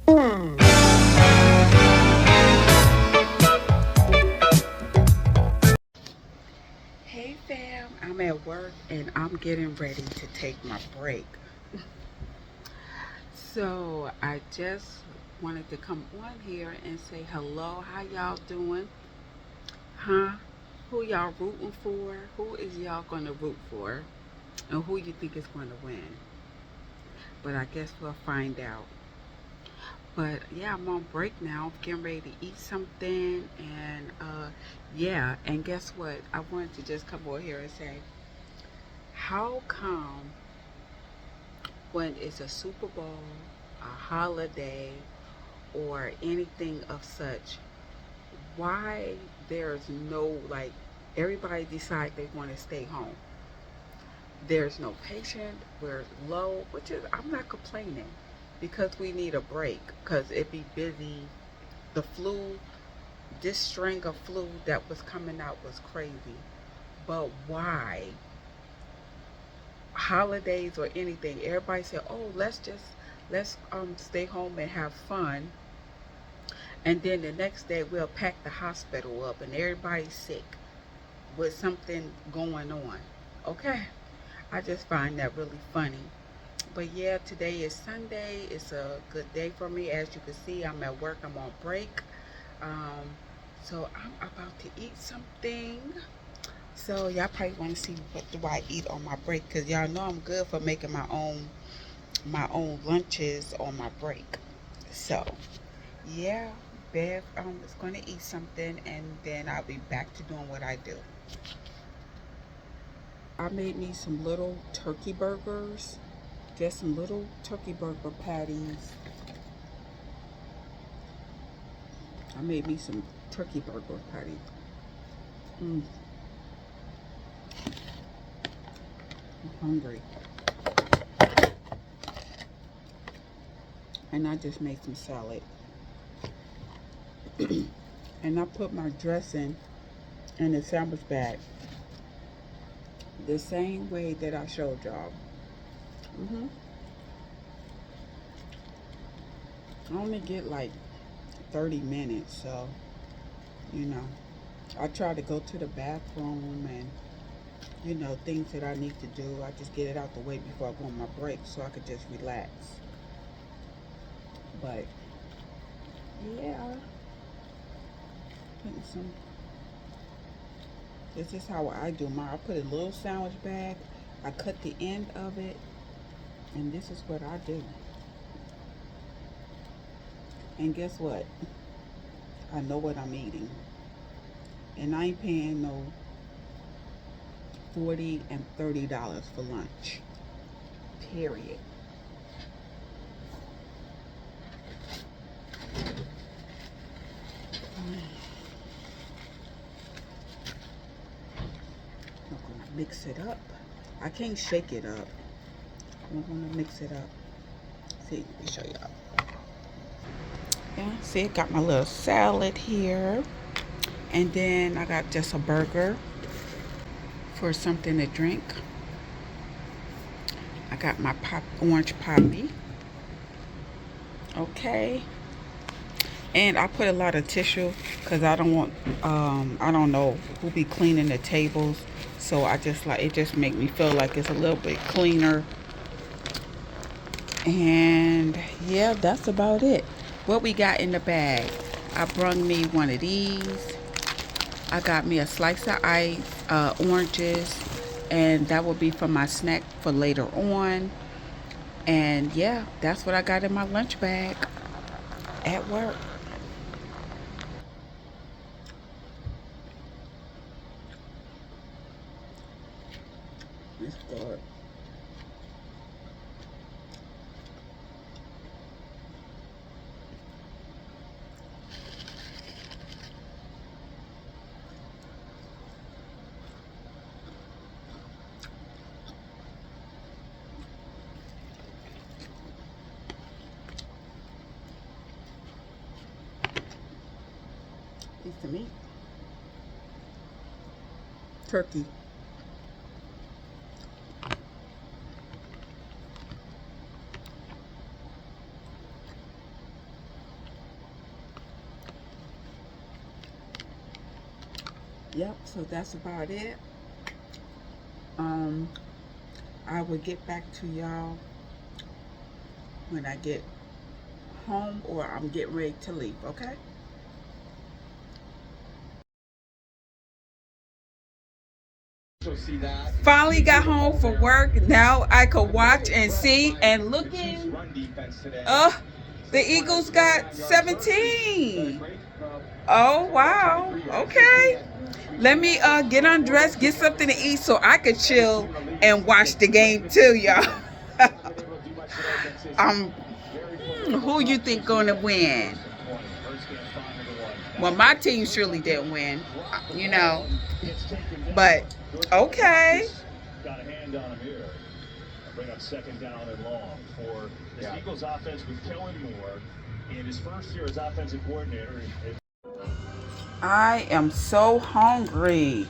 Hey fam, I'm at work and I'm getting ready to take my break. So I just wanted to come on here and say hello. How y'all doing? Huh? Who y'all rooting for? Who is y'all gonna root for? And who you think is gonna win? But I guess we'll find out. But yeah, I'm on break now, getting ready to eat something, and yeah, and guess what? I wanted to just come over here and say, how come when it's a Super Bowl, a holiday, or anything of such, why there's no like everybody decide they want to stay home? There's no patient, we're low, which is I'm not complaining because we need a break because it be busy. The flu, this string of flu that was coming out was crazy. But why? Holidays or anything, everybody said, "Oh, let's stay home and have fun." And then the next day we'll pack the hospital up and everybody's sick with something going on. Okay? I just find that really funny. But yeah, today is Sunday. It's a good day for me. As you can see, I'm at work. I'm on break. Um, so I'm about to eat something. So y'all probably want to see what do I eat on my break because y'all know I'm good for making my own lunches on my break. So yeah, Bev is going to eat something and then I'll be back to doing what I do. I made me some little turkey burgers, just some little turkey burger patties. I made me some turkey burger patties. Mm, I'm hungry. And I just made some salad. And I put my dressing in the sandwich bag the same way that I showed y'all. hmm I only get like 30 minutes, so you know. I try to go to the bathroom and things that I need to do. I just get it out the way before I go on my break so I could just relax. But yeah, putting some. This is how I do mine. I put a little sandwich bag. I cut the end of it, and this is what I do. And guess what? I know what I'm eating, and I ain't paying no $40 and $30 for lunch. Period. I'm gonna mix it up. I can't shake it up. I'm gonna mix it up. See, let me show y'all. Yeah, see, I got my little salad here. And then I got just a burger for something to drink. I got my orange poppy. Okay. And I put a lot of tissue because I don't want, I don't know who be cleaning the tables. So I just like, it just make me feel like it's a little bit cleaner. And yeah, that's about it. What we got in the bag? I brung me one of these. I got me a slice of ice, oranges, and that will be for my snack for later on. And yeah, that's what I got in my lunch bag at work. It's good. Piece of meat. Turkey. Yep, so that's about it. Um, I will get back to y'all when I get home or I'm getting ready to leave, okay? Finally got home from work. Now I could watch and see and looking. The Eagles got 17. Oh wow. Okay. Let me get undressed, get something to eat so I could chill and watch the game too, y'all. um who you think gonna win? Well, my team surely didn't win, you know. But okay. Got a hand on him here. Bring up second down and long for the Eagles offense with Kellen Moore in his first year as offensive coordinator. I am so hungry.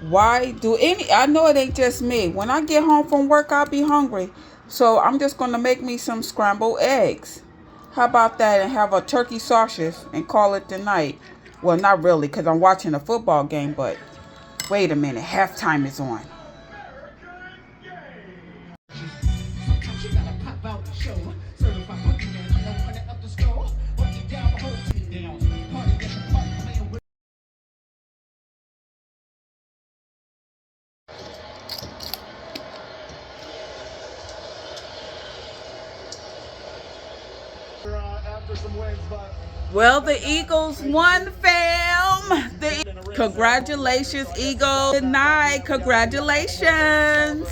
Why do any? I know it ain't just me. When I get home from work, I'll be hungry. So I'm just gonna make me some scrambled eggs. How about that? And have a turkey sausage and call it the night. Well, not really, because I'm watching a football game. But wait a minute, halftime is on. Well, the Eagles won, fam. Congratulations, Eagles. Good night. Congratulations.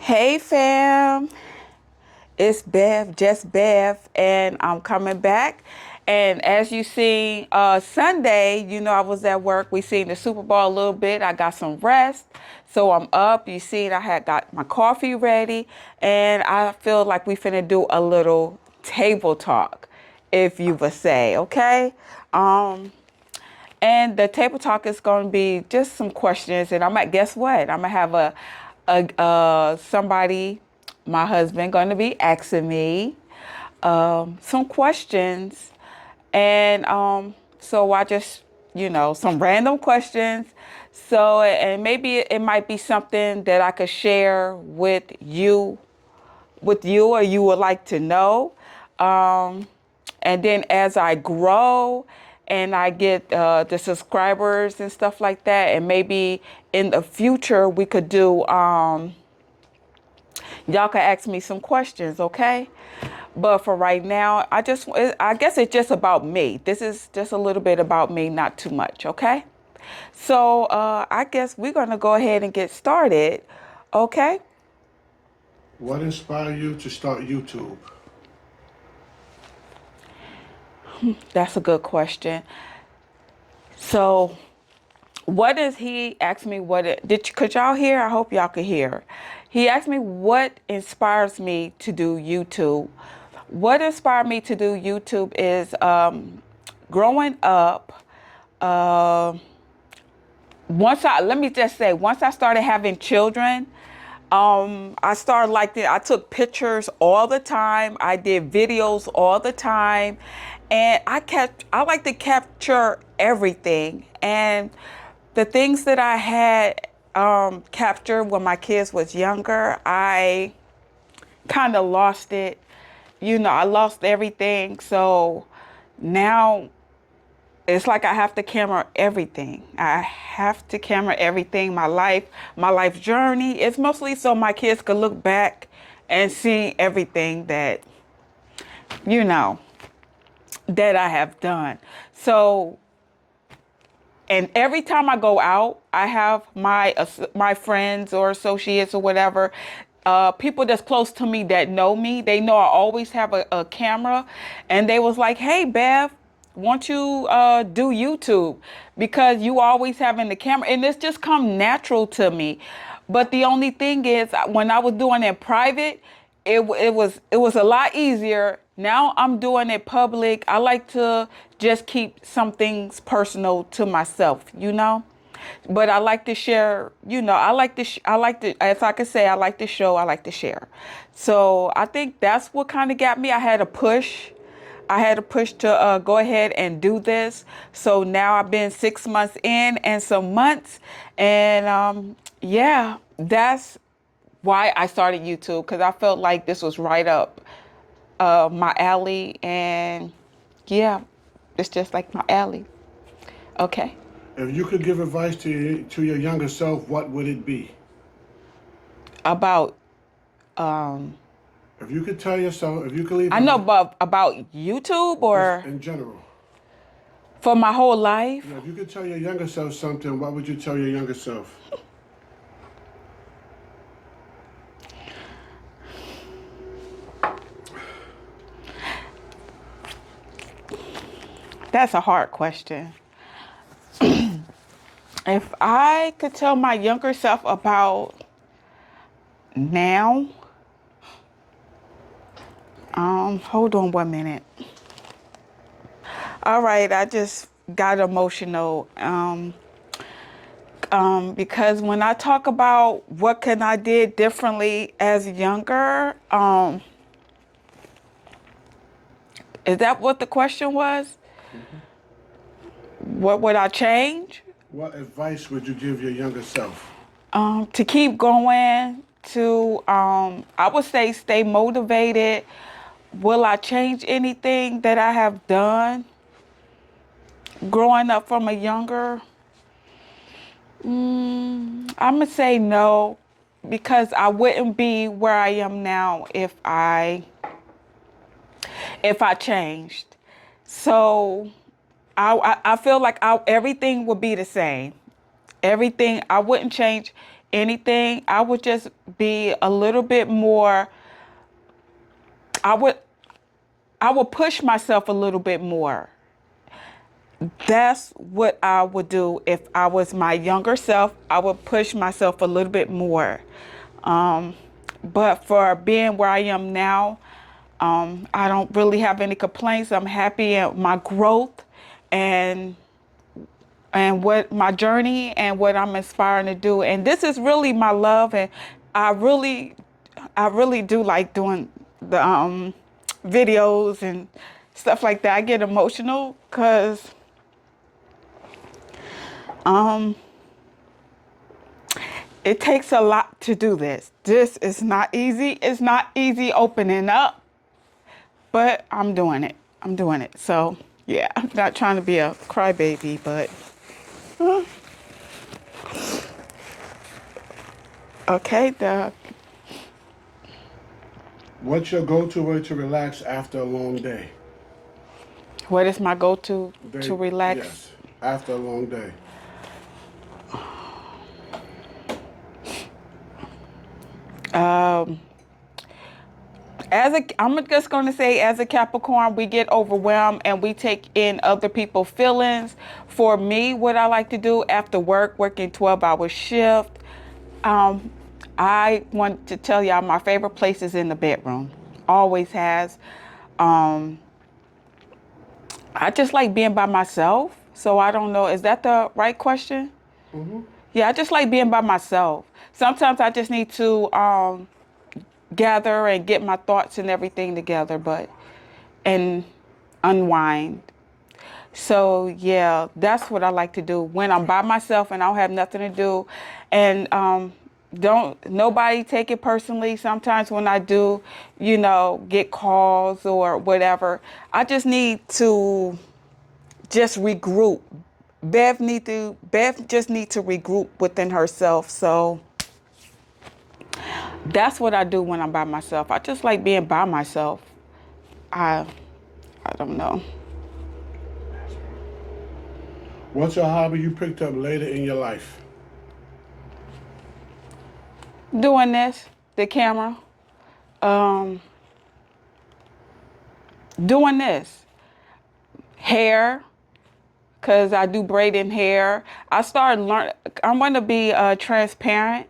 Hey, fam. It's Bev, just Bev, and I'm coming back. And as you see, Sunday, you know, I was at work. We seen the Super Bowl a little bit. I got some rest. So I'm up. You see, I had got my coffee ready. And I feel like we finna do a little table talk, if you would say, okay? And the table talk is going to be just some questions. And guess what? I'm going to have somebody, my husband, going to be asking me some questions. And so I just, some random questions. So, and maybe it might be something that I could share with you or you would like to know. And then as I grow and I get the subscribers and stuff like that, and maybe in the future we could do, y'all could ask me some questions, okay? But for right now, I guess it's just about me. This is just a little bit about me, not too much, okay? So I guess we're going to go ahead and get started, okay? What inspired you to start YouTube? That's a good question. So what is he asked me could y'all hear? I hope y'all could hear. He asked me what inspires me to do YouTube. What inspired me to do YouTube is growing up, let me just say, once I started having children, I started like that. I took pictures all the time. I did videos all the time, and I like to capture everything. And the things that I had captured when my kids was younger, I kind of lost it. I lost everything. So now it's like I have to camera everything. I have to camera everything. My life journey. It's mostly so my kids could look back and see everything you know, that I have done. So, and every time I go out, I have my friends or associates or whatever, people that's close to me that know me. They know I always have a camera, and they was like, "Hey, Bev, won't you do YouTube? Because you always having the camera," and it's just come natural to me. But the only thing is, when I was doing it private, it was a lot easier. Now I'm doing it public. I like to just keep some things personal to myself, But I like to share, I like to, if I could say, I like to show, I like to share. So I think that's what kind of got me. I had to push. I had to push to go ahead and do this. So now I've been 6 months in and some months. And yeah, that's why I started YouTube, because I felt like this was right up my alley. And yeah, it's just like my alley. Okay. If you could give advice to your younger self, what would it be? About, If you could tell yourself, if you could leave I know about YouTube just or in general. for my whole life. Yeah, if you could tell your younger self something, what would you tell your younger self? That's a hard question. If I could tell my younger self about now, hold on 1 minute. All right, I just got emotional. Because when I talk about what can I did differently as younger, is that what the question was? What would I change? What advice would you give your younger self? To keep going, I would say stay motivated. Will I change anything that I have done growing up from a younger? I'm gonna say no, because I wouldn't be where I am now if I changed. So I feel like everything would be the same. Everything, I wouldn't change anything. I would just be a little bit more. I would push myself a little bit more. That's what I would do if I was my younger self. I would push myself a little bit more. But for being where I am now, I don't really have any complaints. I'm happy at my growth and what my journey and what I'm aspiring to do. And this is really my love. And I really do like doing the videos and stuff like that. I get emotional because it takes a lot to do this. This is not easy. It's not easy opening up, but I'm doing it. I'm doing it. So yeah, I'm not trying to be a crybaby, but okay. What's your go-to way to relax after a long day? What is my go-to to relax? Yes, after a long day. I'm just going to say, as a Capricorn, we get overwhelmed and we take in other people's feelings. For me, what I like to do after work, working 12-hour shift, I want to tell y'all my favorite place is in the bedroom. Always has. I just like being by myself. So I don't know. Is that the right question? Yeah, I just like being by myself. Sometimes I just need to gather and get my thoughts and everything together, and unwind. So yeah, that's what I like to do when I'm by myself and I don't have nothing to do. And don't nobody take it personally. Sometimes when I do, get calls or whatever, I just need to just regroup. Bev just need to regroup within herself. So that's what I do when I'm by myself. I just like being by myself. I I don't know. What's a hobby you picked up later in your life? Doing this, the camera, um, doing this, hair, cause I do braiding hair. I started learn. I'm gonna be transparent.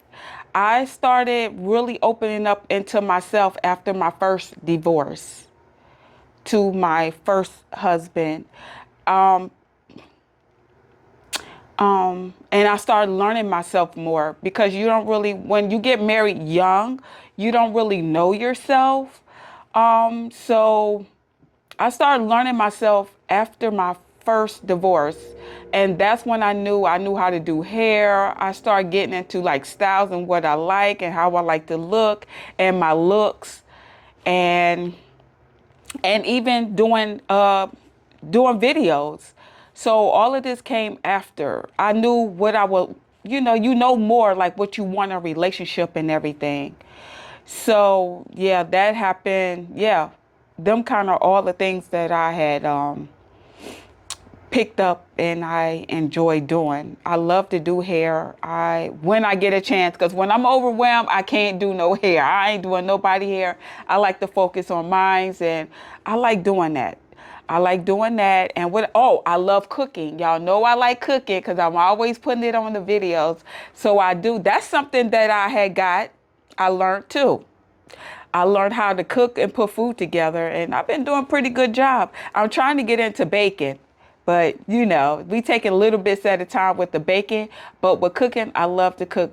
I started really opening up into myself after my first divorce to my first husband. Um, and I started learning myself more because you don't really, when you get married young, you don't really know yourself. So I started learning myself after my first divorce. And that's when I knew how to do hair. I started getting into like styles and what I like and how I like to look and my looks. And even doing videos. So all of this came after. I knew what I would, you know more like what you want in a relationship and everything. So yeah, that happened. Yeah, them kind of all the things that I had picked up and I enjoy doing. I love to do hair. When I get a chance, because when I'm overwhelmed, I can't do no hair. I ain't doing nobody hair. I like to focus on mines, and I like doing that. I like doing that. And I love cooking. Y'all know I like cooking because I'm always putting it on the videos. So I do. That's something that I had got. I learned too. I learned how to cook and put food together, and I've been doing a pretty good job. I'm trying to get into baking, but we taking little bits at a time with the baking. But with cooking, I love to cook.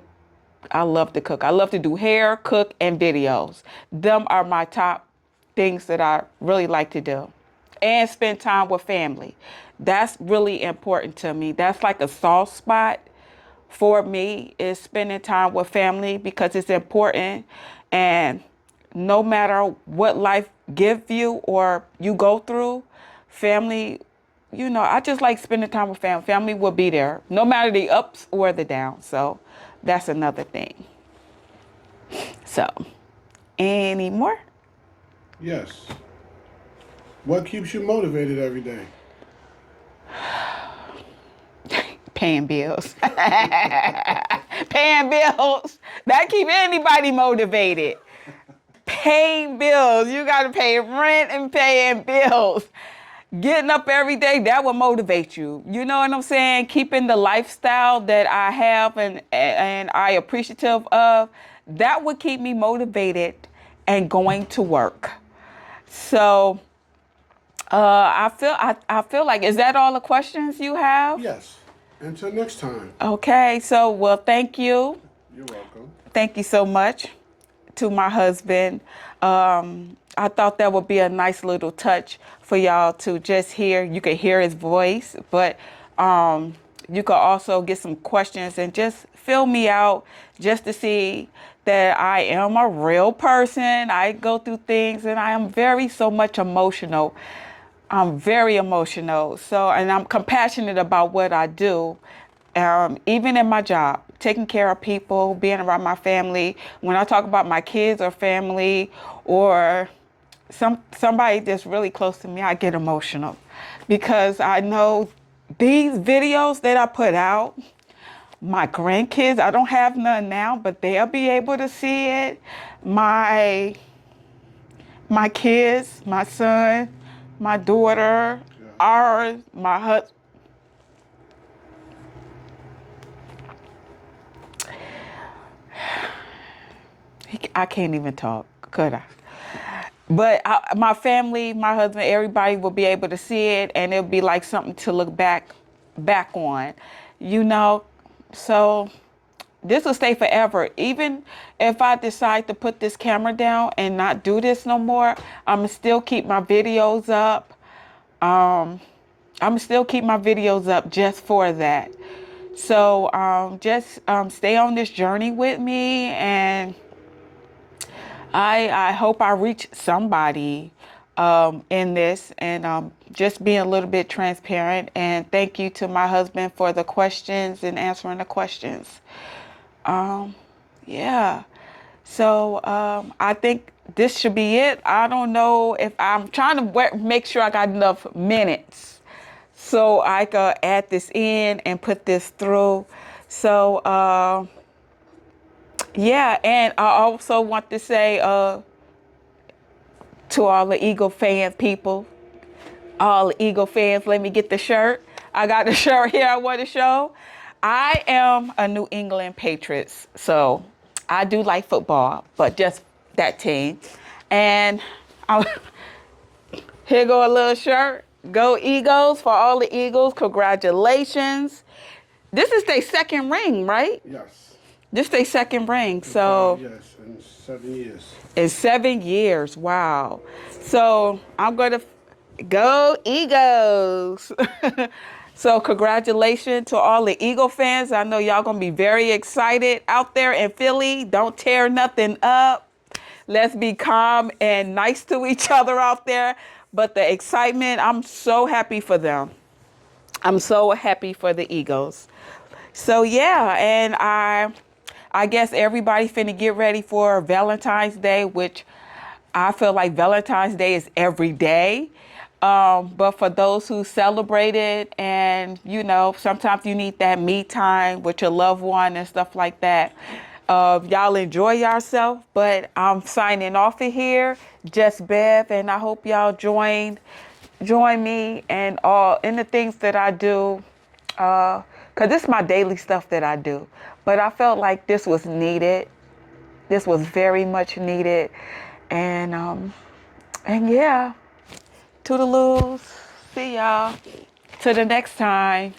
I love to cook. I love to do hair, cook, and videos. Them are my top things that I really like to do. And spend time with family. That's really important to me. That's like a soft spot for me is spending time with family because it's important. And no matter what life give you or you go through, family, I just like spending time with family. Family will be there no matter the ups or the downs. So that's another thing. So, any more? Yes. What keeps you motivated every day? Paying bills. Paying bills. That keep anybody motivated. Paying bills. You got to pay rent and paying bills. Getting up every day, that will motivate you. You know what I'm saying? Keeping the lifestyle that I have and I appreciative of, that would keep me motivated and going to work. So I feel like, is that all the questions you have? Yes. Until next time. Okay, so well, thank you. You're welcome. Thank you so much to my husband. I thought that would be a nice little touch for y'all to just hear. You can hear his voice, but you could also get some questions and just fill me out just to see that I am a real person. I go through things and I am so much emotional. I'm very emotional. So, and I'm compassionate about what I do, even in my job, taking care of people, being around my family. When I talk about my kids or family or somebody that's really close to me, I get emotional because I know these videos that I put out, my grandkids, I don't have none now, but they'll be able to see it. My kids, my son, my daughter, my husband. I can't even talk, could I? But my family, my husband, everybody will be able to see it, and it'll be like something to look back on. You know, So this will stay forever. Even if I decide to put this camera down and not do this no more, I'm gonna still keep my videos up. I'm gonna still keep my videos up just for that. So just stay on this journey with me, and I hope I reach somebody in this, and just being a little bit transparent. And thank you to my husband for the questions and answering the questions. Yeah. So I think this should be it. I don't know if I'm trying to make sure I got enough minutes so I could add this in and put this through. So yeah, and I also want to say to all the Eagle fan people, all the Eagle fans, let me get the shirt. I got the shirt here I want to show. I am a New England Patriots, so I do like football, but just that team. And I, here go a little shirt. Go Eagles, for all the Eagles. Congratulations. This is their second ring, right? Yes. This is their second ring. So Yes, in 7 years. in 7 years. Wow. So I'm going to go Eagles. So congratulations to all the Eagle fans. I know y'all going to be very excited out there in Philly. Don't tear nothing up. Let's be calm and nice to each other out there. But the excitement, I'm so happy for them. I'm so happy for the Eagles. So yeah, and I guess everybody finna get ready for Valentine's Day, which I feel like Valentine's Day is every day. But for those who celebrate it, and you know, sometimes you need that me time with your loved one and stuff like that. Y'all enjoy yourself, but I'm signing off of here, Just Bev, and I hope y'all join me and all in the things that I do. Cause this is my daily stuff that I do, but I felt like this was needed. This was very much needed, and yeah, toodaloos. See y'all. Till the next time.